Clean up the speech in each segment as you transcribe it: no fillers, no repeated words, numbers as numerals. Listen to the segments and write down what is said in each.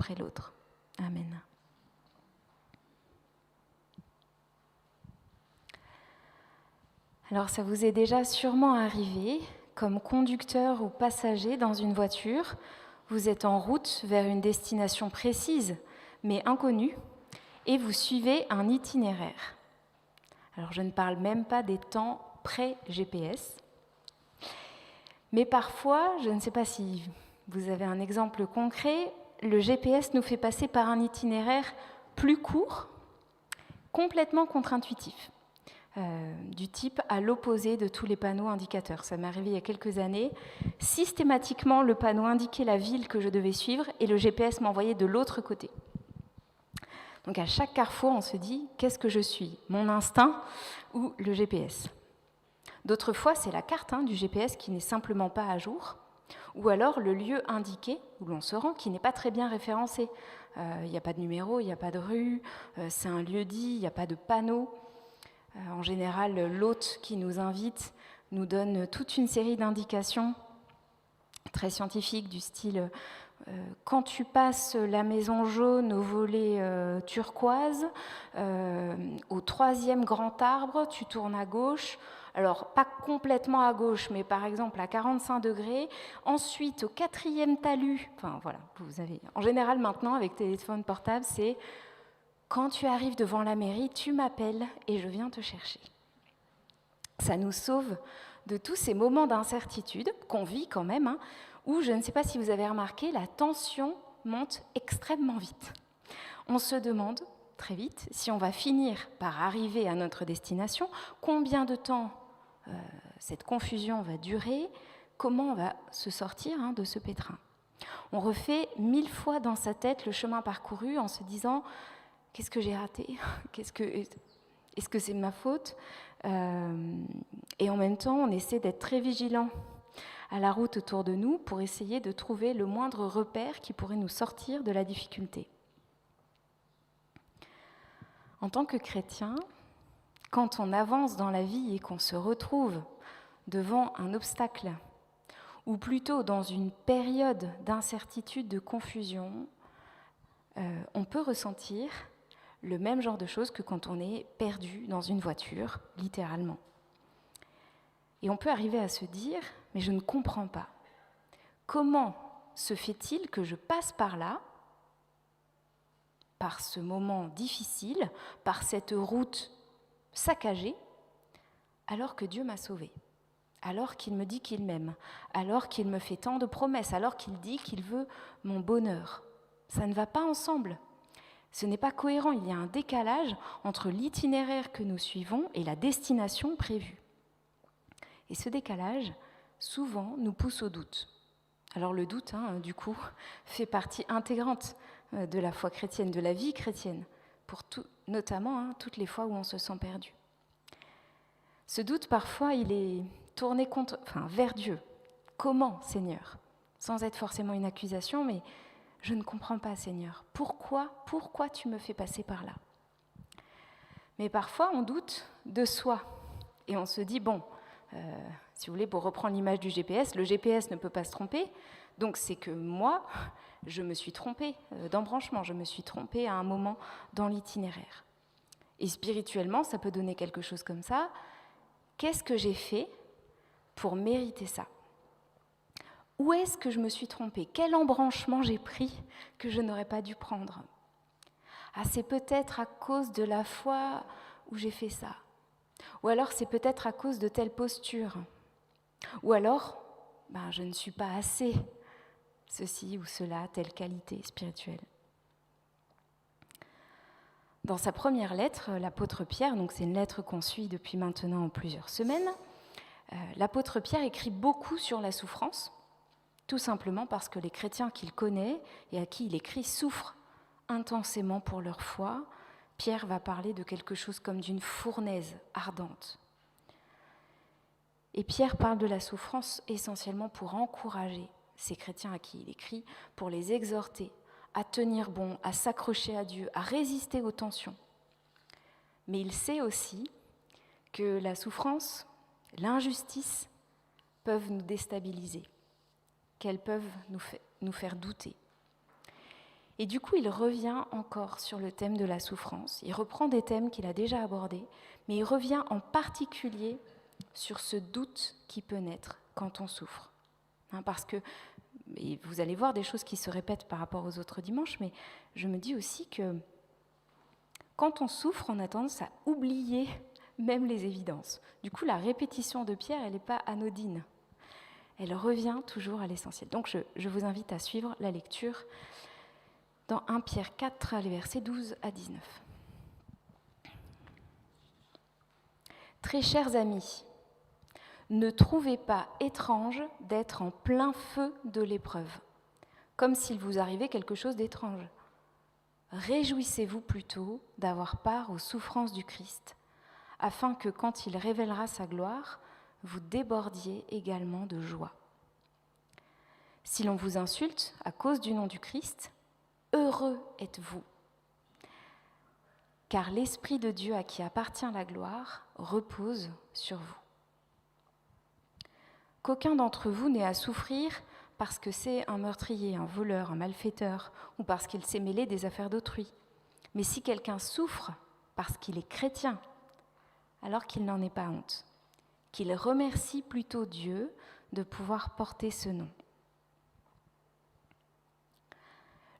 après l'autre. Amen. Alors ça vous est déjà sûrement arrivé, comme conducteur ou passager dans une voiture, vous êtes en route vers une destination précise, mais inconnue, et vous suivez un itinéraire. Alors je ne parle même pas des temps pré-GPS, mais parfois, je ne sais pas si vous avez un exemple concret, le GPS nous fait passer par un itinéraire plus court, complètement contre-intuitif. Du type à l'opposé de tous les panneaux indicateurs. Ça m'est arrivé il y a quelques années. Systématiquement, le panneau indiquait la ville que je devais suivre et le GPS m'envoyait de l'autre côté. Donc à chaque carrefour, on se dit, qu'est-ce que je suis ? Mon instinct ou le GPS ? D'autres fois, c'est la carte du GPS qui n'est simplement pas à jour, ou alors le lieu indiqué où l'on se rend qui n'est pas très bien référencé. Il n'y a pas de numéro, il n'y a pas de rue, c'est un lieu dit, il n'y a pas de panneau. En général, l'hôte qui nous invite nous donne toute une série d'indications très scientifiques du style quand tu passes la maison jaune au volet turquoise, au 3e grand arbre, tu tournes à gauche. Alors, pas complètement à gauche, mais par exemple à 45 degrés. Ensuite, au 4e talus, enfin voilà, vous avez. En général, maintenant, avec téléphone portable, c'est quand tu arrives devant la mairie, tu m'appelles et je viens te chercher. Ça nous sauve de tous ces moments d'incertitude qu'on vit quand même, où, je ne sais pas si vous avez remarqué, la tension monte extrêmement vite. On se demande très vite si on va finir par arriver à notre destination, combien de temps cette confusion va durer, comment on va se sortir de ce pétrin. On refait 1000 fois dans sa tête le chemin parcouru en se disant « qu'est-ce que j'ai raté ? Est-ce que c'est de ma faute ?» Et en même temps, on essaie d'être très vigilant à la route autour de nous pour essayer de trouver le moindre repère qui pourrait nous sortir de la difficulté. En tant que chrétien, quand on avance dans la vie et qu'on se retrouve devant un obstacle, ou plutôt dans une période d'incertitude, de confusion, on peut ressentir le même genre de choses que quand on est perdu dans une voiture, littéralement. Et on peut arriver à se dire, mais je ne comprends pas. Comment se fait-il que je passe par là, par ce moment difficile, par cette route saccagée, alors que Dieu m'a sauvée, alors qu'il me dit qu'il m'aime, alors qu'il me fait tant de promesses, alors qu'il dit qu'il veut mon bonheur. Ça ne va pas ensemble. Ce n'est pas cohérent, il y a un décalage entre l'itinéraire que nous suivons et la destination prévue. Et ce décalage, souvent, nous pousse au doute. Alors le doute, du coup, fait partie intégrante de la foi chrétienne, de la vie chrétienne, pour notamment toutes les fois où on se sent perdu. Ce doute, parfois, il est tourné vers Dieu. Comment, Seigneur ? Sans être forcément une accusation, mais je ne comprends pas, Seigneur. Pourquoi tu me fais passer par là ? Mais parfois, on doute de soi. Et on se dit, si vous voulez, pour reprendre l'image du GPS, le GPS ne peut pas se tromper. Donc c'est que moi, je me suis trompée d'embranchement, je me suis trompée à un moment dans l'itinéraire. Et spirituellement, ça peut donner quelque chose comme ça. Qu'est-ce que j'ai fait pour mériter ça ? Où est-ce que je me suis trompée ? Quel embranchement j'ai pris que je n'aurais pas dû prendre ? Ah, c'est peut-être à cause de la fois où j'ai fait ça. Ou alors c'est peut-être à cause de telle posture. Ou alors, je ne suis pas assez ceci ou cela, telle qualité spirituelle. Dans sa première lettre, l'apôtre Pierre, donc c'est une lettre qu'on suit depuis maintenant plusieurs semaines, l'apôtre Pierre écrit beaucoup sur la souffrance, tout simplement parce que les chrétiens qu'il connaît et à qui il écrit souffrent intensément pour leur foi. Pierre va parler de quelque chose comme d'une fournaise ardente. Et Pierre parle de la souffrance essentiellement pour encourager ces chrétiens à qui il écrit, pour les exhorter à tenir bon, à s'accrocher à Dieu, à résister aux tensions. Mais il sait aussi que la souffrance, l'injustice peuvent nous déstabiliser, qu'elles peuvent nous faire douter. Et du coup, il revient encore sur le thème de la souffrance. Il reprend des thèmes qu'il a déjà abordés, mais il revient en particulier sur ce doute qui peut naître quand on souffre. Parce que, et vous allez voir des choses qui se répètent par rapport aux autres dimanches, mais je me dis aussi que quand on souffre, on a tendance à oublier même les évidences. Du coup, la répétition de Pierre, elle n'est pas anodine. Elle revient toujours à l'essentiel. Donc, je vous invite à suivre la lecture dans 1 Pierre 4, les versets 12 à 19. Très chers amis, ne trouvez pas étrange d'être en plein feu de l'épreuve, comme s'il vous arrivait quelque chose d'étrange. Réjouissez-vous plutôt d'avoir part aux souffrances du Christ, afin que quand il révélera sa gloire, vous débordiez également de joie. Si l'on vous insulte à cause du nom du Christ, heureux êtes-vous, car l'Esprit de Dieu à qui appartient la gloire repose sur vous. Qu'aucun d'entre vous n'ait à souffrir parce que c'est un meurtrier, un voleur, un malfaiteur, ou parce qu'il s'est mêlé des affaires d'autrui. Mais si quelqu'un souffre parce qu'il est chrétien, alors qu'il n'en ait pas honte, qu'il remercie plutôt Dieu de pouvoir porter ce nom.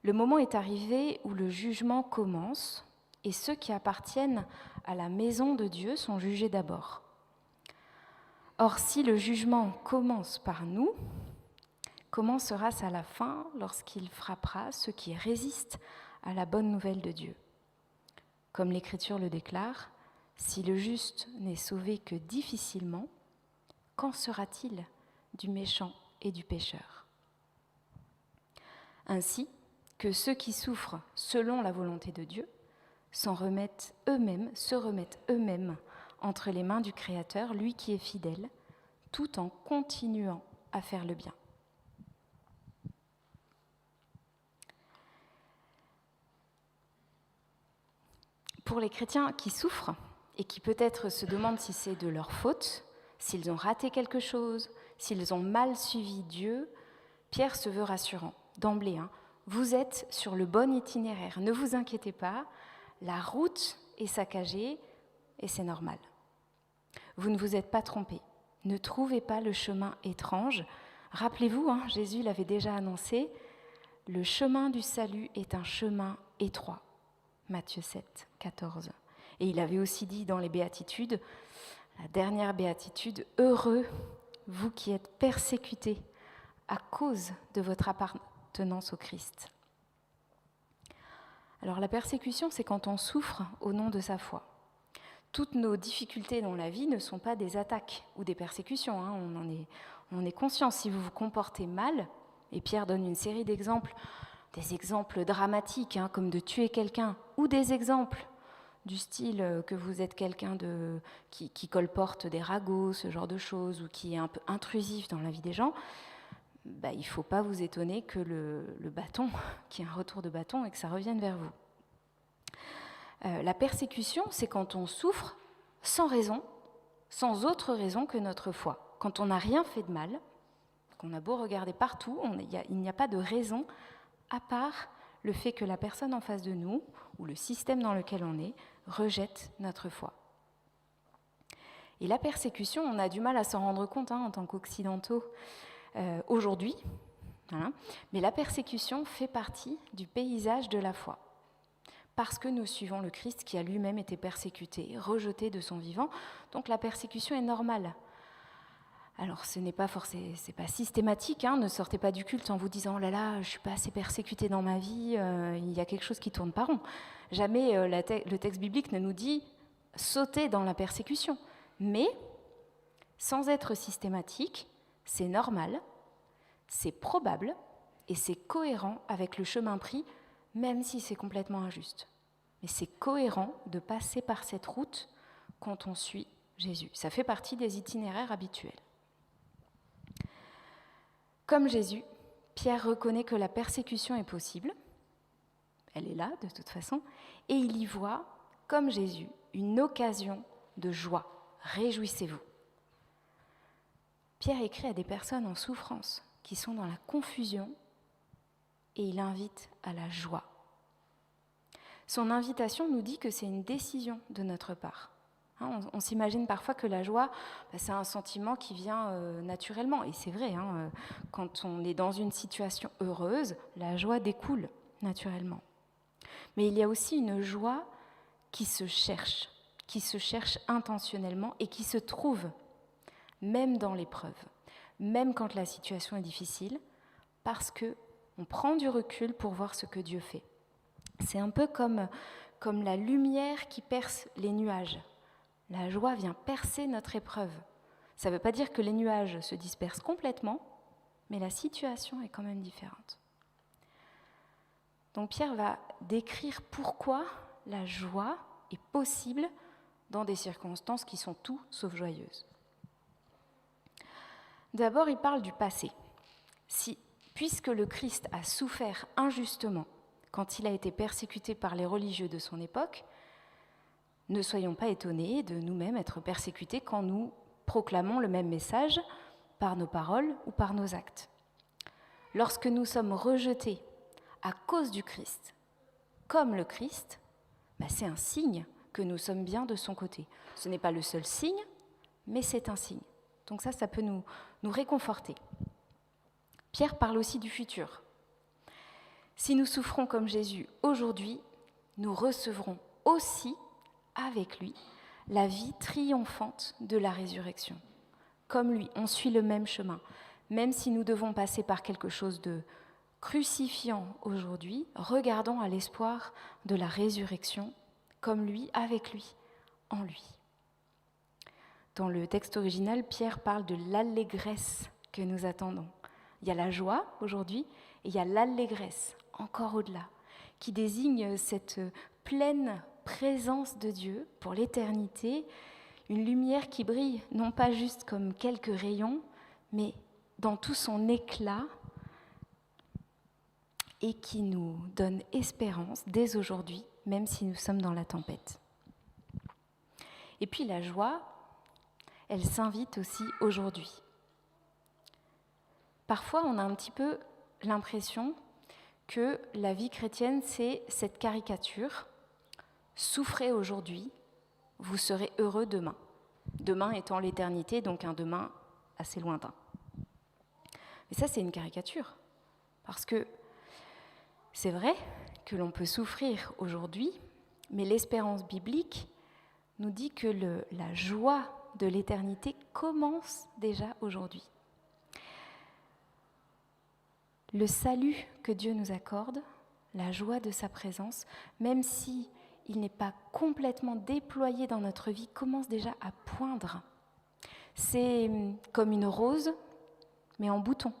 Le moment est arrivé où le jugement commence, et ceux qui appartiennent à la maison de Dieu sont jugés d'abord. Or, si le jugement commence par nous, comment sera-ce à la fin lorsqu'il frappera ceux qui résistent à la bonne nouvelle de Dieu ? Comme l'Écriture le déclare, si le juste n'est sauvé que difficilement, qu'en sera-t-il du méchant et du pécheur ? Ainsi que ceux qui souffrent selon la volonté de Dieu se remettent eux-mêmes entre les mains du Créateur, lui qui est fidèle, tout en continuant à faire le bien. Pour les chrétiens qui souffrent et qui peut-être se demandent si c'est de leur faute, s'ils ont raté quelque chose, s'ils ont mal suivi Dieu, Pierre se veut rassurant, d'emblée. Vous êtes sur le bon itinéraire, ne vous inquiétez pas, la route est saccagée et c'est normal. Vous ne vous êtes pas trompés, ne trouvez pas le chemin étrange. Rappelez-vous, Jésus l'avait déjà annoncé, le chemin du salut est un chemin étroit. Matthieu 7, 14. Et il avait aussi dit dans les béatitudes, la dernière béatitude, « Heureux, vous qui êtes persécutés à cause de votre appartenance au Christ. » Alors la persécution, c'est quand on souffre au nom de sa foi. Toutes nos difficultés dans la vie ne sont pas des attaques ou des persécutions, on en est conscient. Si vous vous comportez mal, et Pierre donne une série d'exemples, des exemples dramatiques, comme de tuer quelqu'un, ou des exemples du style que vous êtes quelqu'un qui colporte des ragots, ce genre de choses, ou qui est un peu intrusif dans la vie des gens, il ne faut pas vous étonner que le bâton, qu'il y ait un retour de bâton et que ça revienne vers vous. La persécution, c'est quand on souffre sans raison, sans autre raison que notre foi. Quand on n'a rien fait de mal, qu'on a beau regarder partout, il n'y a pas de raison à part le fait que la personne en face de nous, ou le système dans lequel on est, rejette notre foi. Et la persécution, on a du mal à s'en rendre compte en tant qu'occidentaux aujourd'hui, mais la persécution fait partie du paysage de la foi. Parce que nous suivons le Christ qui a lui-même été persécuté, rejeté de son vivant, donc la persécution est normale. Alors ce n'est pas c'est pas systématique, ne sortez pas du culte en vous disant « Oh là là, je ne suis pas assez persécuté dans ma vie, il y a quelque chose qui ne tourne pas rond ». Jamais le texte biblique ne nous dit « sautez dans la persécution ». Mais, sans être systématique, c'est normal, c'est probable et c'est cohérent avec le chemin pris, même si c'est complètement injuste. Mais c'est cohérent de passer par cette route quand on suit Jésus. Ça fait partie des itinéraires habituels. Comme Jésus, Pierre reconnaît que la persécution est possible, elle est là de toute façon, et il y voit, comme Jésus, une occasion de joie. Réjouissez-vous. Pierre écrit à des personnes en souffrance, qui sont dans la confusion, et il invite à la joie. Son invitation nous dit que c'est une décision de notre part. On s'imagine parfois que la joie, c'est un sentiment qui vient naturellement. Et c'est vrai, quand on est dans une situation heureuse, la joie découle naturellement. Mais il y a aussi une joie qui se cherche intentionnellement et qui se trouve, même dans l'épreuve, même quand la situation est difficile, parce qu'on prend du recul pour voir ce que Dieu fait. C'est un peu comme la lumière qui perce les nuages. La joie vient percer notre épreuve. Ça ne veut pas dire que les nuages se dispersent complètement, mais la situation est quand même différente. Donc Pierre va décrire pourquoi la joie est possible dans des circonstances qui sont tout sauf joyeuses. D'abord, il parle du passé. Puisque le Christ a souffert injustement quand il a été persécuté par les religieux de son époque, ne soyons pas étonnés de nous-mêmes être persécutés quand nous proclamons le même message par nos paroles ou par nos actes. Lorsque nous sommes rejetés à cause du Christ, comme le Christ, c'est un signe que nous sommes bien de son côté. Ce n'est pas le seul signe, mais c'est un signe. Donc ça peut nous réconforter. Pierre parle aussi du futur. Si nous souffrons comme Jésus aujourd'hui, nous recevrons aussi avec lui la vie triomphante de la résurrection. Comme lui, on suit le même chemin. Même si nous devons passer par quelque chose de crucifiant aujourd'hui, regardons à l'espoir de la résurrection, comme lui, avec lui, en lui. Dans le texte original, Pierre parle de l'allégresse que nous attendons. Il y a la joie aujourd'hui et il y a l'allégresse, encore au-delà, qui désigne cette pleine présence de Dieu pour l'éternité, une lumière qui brille non pas juste comme quelques rayons, mais dans tout son éclat et qui nous donne espérance dès aujourd'hui, même si nous sommes dans la tempête. Et puis la joie, elle s'invite aussi aujourd'hui. Parfois, on a un petit peu l'impression que la vie chrétienne, c'est cette caricature. Souffrez aujourd'hui, vous serez heureux demain. Demain étant l'éternité, donc un demain assez lointain. Mais ça, c'est une caricature. Parce que c'est vrai que l'on peut souffrir aujourd'hui, mais l'espérance biblique nous dit que la joie de l'éternité commence déjà aujourd'hui. Le salut que Dieu nous accorde, la joie de sa présence, même si il n'est pas complètement déployé dans notre vie, commence déjà à poindre. C'est comme une rose, mais en bouton,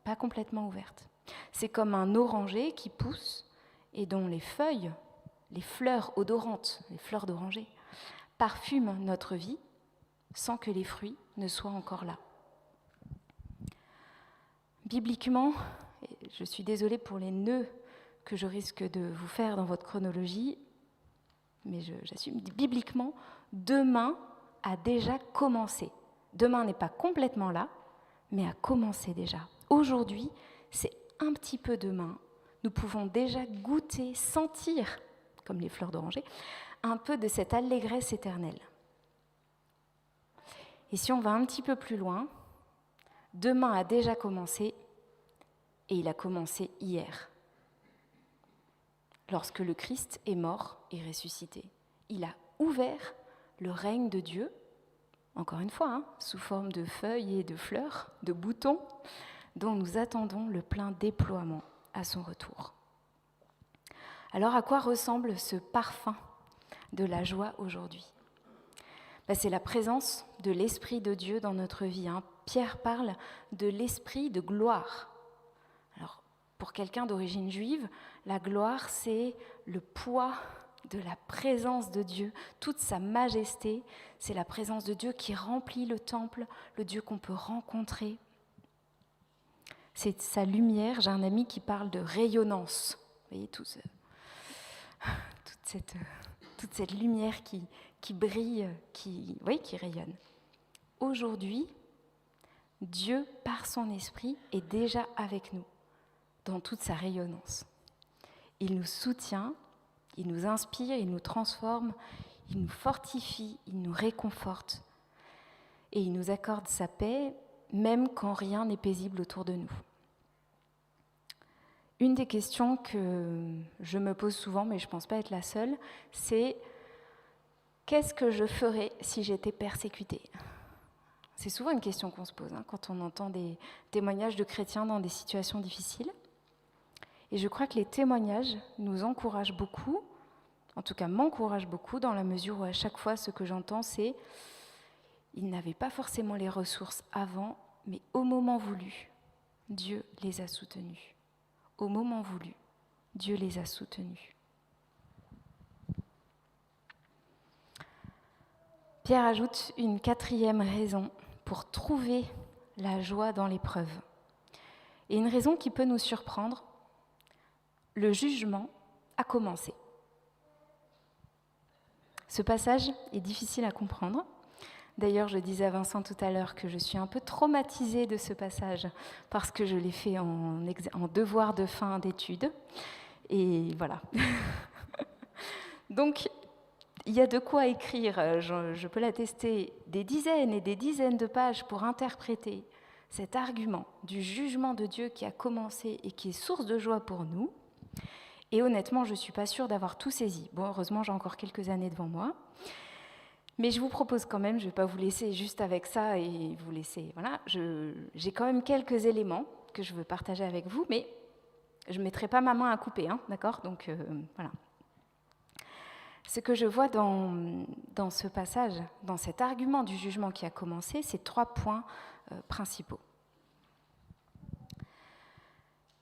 pas complètement ouverte. C'est comme un oranger qui pousse et dont les feuilles, les fleurs odorantes, les fleurs d'oranger, parfument notre vie sans que les fruits ne soient encore là. Bibliquement, je suis désolée pour les nœuds que je risque de vous faire dans votre chronologie, mais j'assume, bibliquement, demain a déjà commencé. Demain n'est pas complètement là, mais a commencé déjà. Aujourd'hui, c'est un petit peu demain. Nous pouvons déjà goûter, sentir, comme les fleurs d'oranger, un peu de cette allégresse éternelle. Et si on va un petit peu plus loin, demain a déjà commencé, et il a commencé hier, lorsque le Christ est mort et ressuscité. Il a ouvert le règne de Dieu, encore une fois, sous forme de feuilles et de fleurs, de boutons, dont nous attendons le plein déploiement à son retour. Alors à quoi ressemble ce parfum de la joie aujourd'hui ? C'est la présence de l'Esprit de Dieu dans notre vie. Pierre parle de l'Esprit de gloire. Alors, pour quelqu'un d'origine juive, la gloire, c'est le poids de la présence de Dieu, toute sa majesté. C'est la présence de Dieu qui remplit le temple, le Dieu qu'on peut rencontrer. C'est sa lumière. J'ai un ami qui parle de rayonnance. Vous voyez, toute cette lumière qui brille, qui rayonne. Aujourd'hui, Dieu, par son esprit, est déjà avec nous, dans toute sa rayonnance. Il nous soutient, Il nous inspire, il nous transforme, il nous fortifie, il nous réconforte. Et il nous accorde sa paix, même quand rien n'est paisible autour de nous. Une des questions que je me pose souvent, mais je ne pense pas être la seule, c'est qu'est-ce que je ferais si j'étais persécutée ? C'est souvent une question qu'on se pose quand on entend des témoignages de chrétiens dans des situations difficiles. Et je crois que les témoignages nous encouragent beaucoup, en tout cas m'encouragent beaucoup, dans la mesure où à chaque fois ce que j'entends c'est ils n'avaient pas forcément les ressources avant, mais au moment voulu, Dieu les a soutenus. Au moment voulu, Dieu les a soutenus. Pierre ajoute une 4e raison pour trouver la joie dans l'épreuve. Et une raison qui peut nous surprendre, le jugement a commencé. Ce passage est difficile à comprendre. D'ailleurs, je disais à Vincent tout à l'heure que je suis un peu traumatisée de ce passage parce que je l'ai fait en devoir de fin d'études. Et voilà. Donc, il y a de quoi écrire, je peux l'attester, des dizaines et des dizaines de pages pour interpréter cet argument du jugement de Dieu qui a commencé et qui est source de joie pour nous. Et honnêtement, je ne suis pas sûre d'avoir tout saisi. Bon, heureusement, j'ai encore quelques années devant moi. Mais je vous propose quand même, je ne vais pas vous laisser juste avec ça et vous laisser... Voilà, j'ai quand même quelques éléments que je veux partager avec vous, mais je ne mettrai pas ma main à couper, d'accord ? Donc, voilà. Ce que je vois dans ce passage, dans cet argument du jugement qui a commencé, c'est 3 points principaux.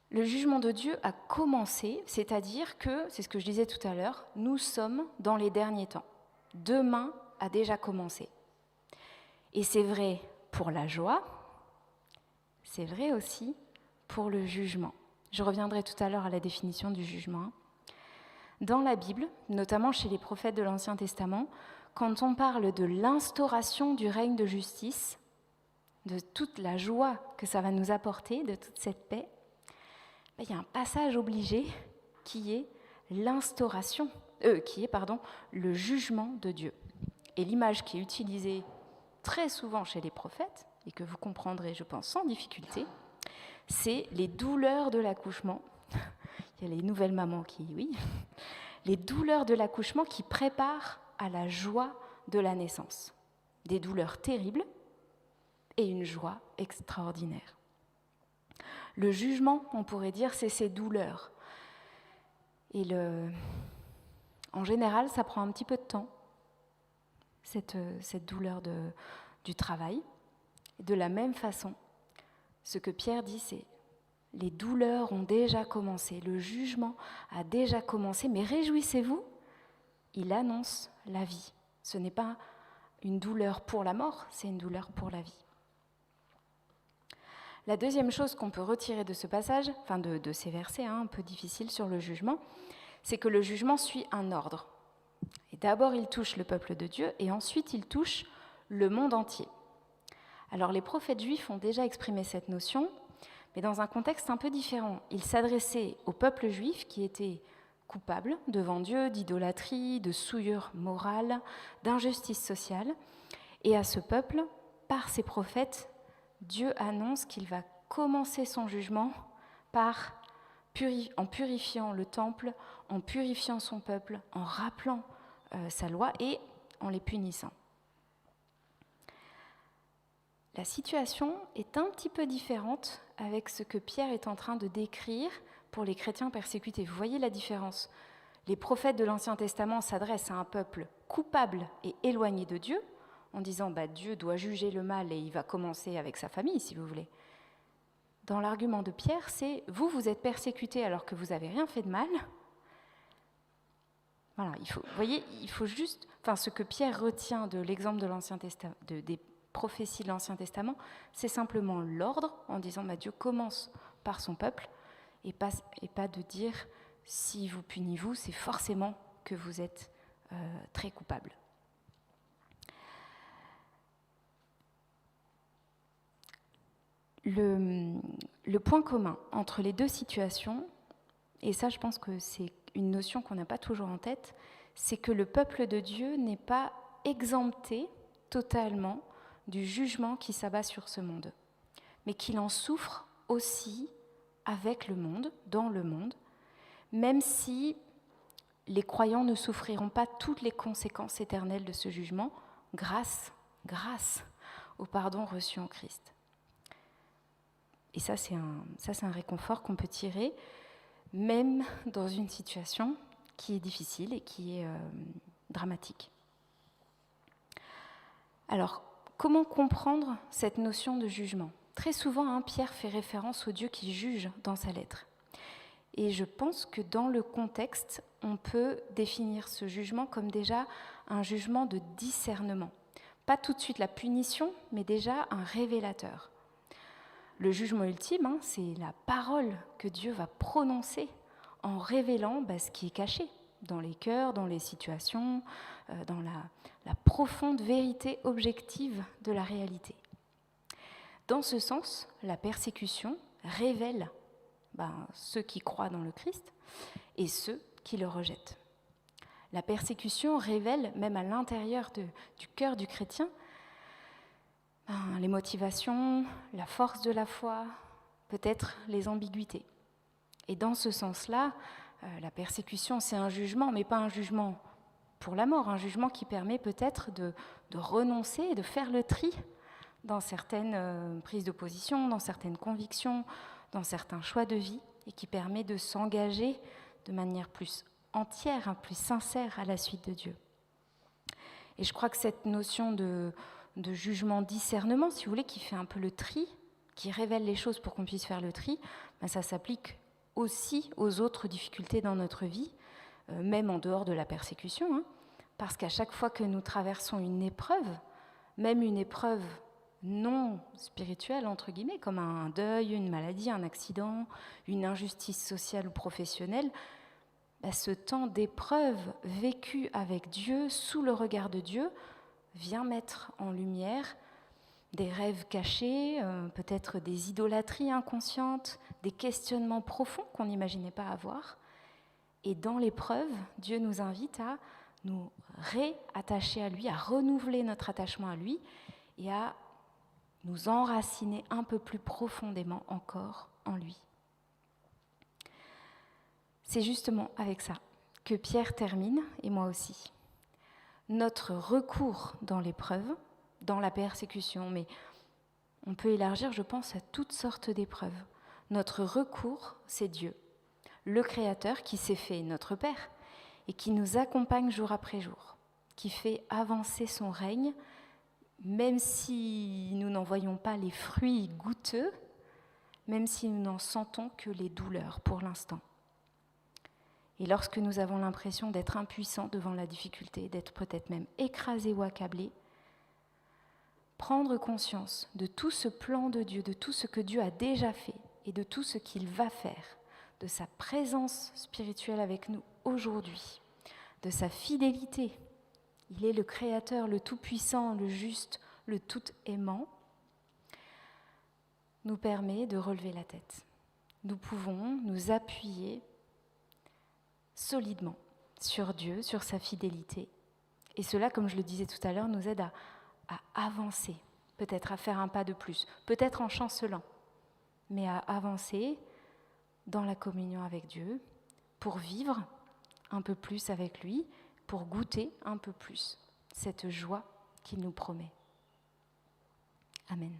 Le jugement de Dieu a commencé, c'est-à-dire que, c'est ce que je disais tout à l'heure, nous sommes dans les derniers temps. Demain a déjà commencé. Et c'est vrai pour la joie, c'est vrai aussi pour le jugement. Je reviendrai tout à l'heure à la définition du jugement. Dans la Bible, notamment chez les prophètes de l'Ancien Testament, quand on parle de l'instauration du règne de justice, de toute la joie que ça va nous apporter, de toute cette paix, il y a un passage obligé qui est le jugement de Dieu. Et l'image qui est utilisée très souvent chez les prophètes, et que vous comprendrez, je pense, sans difficulté, c'est les douleurs de l'accouchement. Il y a les nouvelles mamans les douleurs de l'accouchement qui préparent à la joie de la naissance. Des douleurs terribles et une joie extraordinaire. Le jugement, on pourrait dire, c'est ces douleurs. Et en général, ça prend un petit peu de temps, cette douleur du travail. De la même façon, ce que Pierre dit, c'est les douleurs ont déjà commencé, le jugement a déjà commencé, mais réjouissez-vous, il annonce la vie. Ce n'est pas une douleur pour la mort, c'est une douleur pour la vie. La deuxième chose qu'on peut retirer de ce passage, de ces versets un peu difficiles sur le jugement, c'est que le jugement suit un ordre. Et d'abord, il touche le peuple de Dieu, et ensuite, il touche le monde entier. Alors, les prophètes juifs ont déjà exprimé cette notion, mais dans un contexte un peu différent. Ils s'adressaient au peuple juif qui était coupable devant Dieu d'idolâtrie, de souillure morale, d'injustice sociale. Et à ce peuple, par ses prophètes, Dieu annonce qu'il va commencer son jugement en purifiant le temple, en purifiant son peuple, en rappelant sa loi et en les punissant. La situation est un petit peu différente avec ce que Pierre est en train de décrire pour les chrétiens persécutés. Vous voyez la différence ? Les prophètes de l'Ancien Testament s'adressent à un peuple coupable et éloigné de Dieu, en disant Dieu doit juger le mal et il va commencer avec sa famille, si vous voulez. Dans l'argument de Pierre, c'est vous êtes persécutés alors que vous n'avez rien fait de mal. Voilà, il faut juste... ce que Pierre retient de l'exemple de l'Ancien Testament, des prophéties de l'Ancien Testament, c'est simplement l'ordre en disant Dieu commence par son peuple et pas de dire si vous punissez vous, c'est forcément que vous êtes très coupable. Le point commun entre les deux situations, et ça je pense que c'est une notion qu'on n'a pas toujours en tête, c'est que le peuple de Dieu n'est pas exempté totalement du jugement qui s'abat sur ce monde, mais qu'il en souffre aussi avec le monde, dans le monde, même si les croyants ne souffriront pas toutes les conséquences éternelles de ce jugement, grâce au pardon reçu en Christ. Et ça, c'est un réconfort qu'on peut tirer, même dans une situation qui est difficile et qui est dramatique. Alors, comment comprendre cette notion de jugement ? Très souvent, Pierre fait référence au Dieu qui juge dans sa lettre. Et je pense que dans le contexte, on peut définir ce jugement comme déjà un jugement de discernement. Pas tout de suite la punition, mais déjà un révélateur. Le jugement ultime, c'est la parole que Dieu va prononcer en révélant ce qui est caché dans les cœurs, dans les situations, dans la profonde vérité objective de la réalité. Dans ce sens, la persécution révèle ceux qui croient dans le Christ et ceux qui le rejettent. La persécution révèle, même à l'intérieur du cœur du chrétien, les motivations, la force de la foi, peut-être les ambiguïtés. Et dans ce sens-là, la persécution, c'est un jugement, mais pas un jugement pour la mort, un jugement qui permet peut-être de renoncer et de faire le tri dans certaines prises de position, dans certaines convictions, dans certains choix de vie, et qui permet de s'engager de manière plus entière, plus sincère à la suite de Dieu. Et je crois que cette notion de jugement discernement, si vous voulez, qui fait un peu le tri, qui révèle les choses pour qu'on puisse faire le tri, ça s'applique aussi aux autres difficultés dans notre vie, même en dehors de la persécution, parce qu'à chaque fois que nous traversons une épreuve, même une épreuve non spirituelle, entre guillemets, comme un deuil, une maladie, un accident, une injustice sociale ou professionnelle, ce temps d'épreuve vécu avec Dieu, sous le regard de Dieu, vient mettre en lumière des rêves cachés, peut-être des idolâtries inconscientes, des questionnements profonds qu'on n'imaginait pas avoir. Et dans l'épreuve, Dieu nous invite à nous réattacher à lui, à renouveler notre attachement à lui et à nous enraciner un peu plus profondément encore en lui. C'est justement avec ça que Pierre termine, et moi aussi. Notre recours dans l'épreuve, dans la persécution, mais on peut élargir, je pense, à toutes sortes d'épreuves. Notre recours, c'est Dieu, le Créateur qui s'est fait notre Père et qui nous accompagne jour après jour, qui fait avancer son règne, même si nous n'en voyons pas les fruits goûteux, même si nous n'en sentons que les douleurs pour l'instant. Et lorsque nous avons l'impression d'être impuissants devant la difficulté, d'être peut-être même écrasés ou accablés, prendre conscience de tout ce plan de Dieu, de tout ce que Dieu a déjà fait et de tout ce qu'il va faire, de sa présence spirituelle avec nous aujourd'hui, de sa fidélité. Il est le Créateur, le Tout-Puissant, le Juste, le Tout-Aimant, nous permet de relever la tête. Nous pouvons nous appuyer solidement sur Dieu, sur sa fidélité. Et cela, comme je le disais tout à l'heure, nous aide à avancer, peut-être à faire un pas de plus, peut-être en chancelant, mais à avancer dans la communion avec Dieu pour vivre un peu plus avec lui, pour goûter un peu plus cette joie qu'il nous promet. Amen.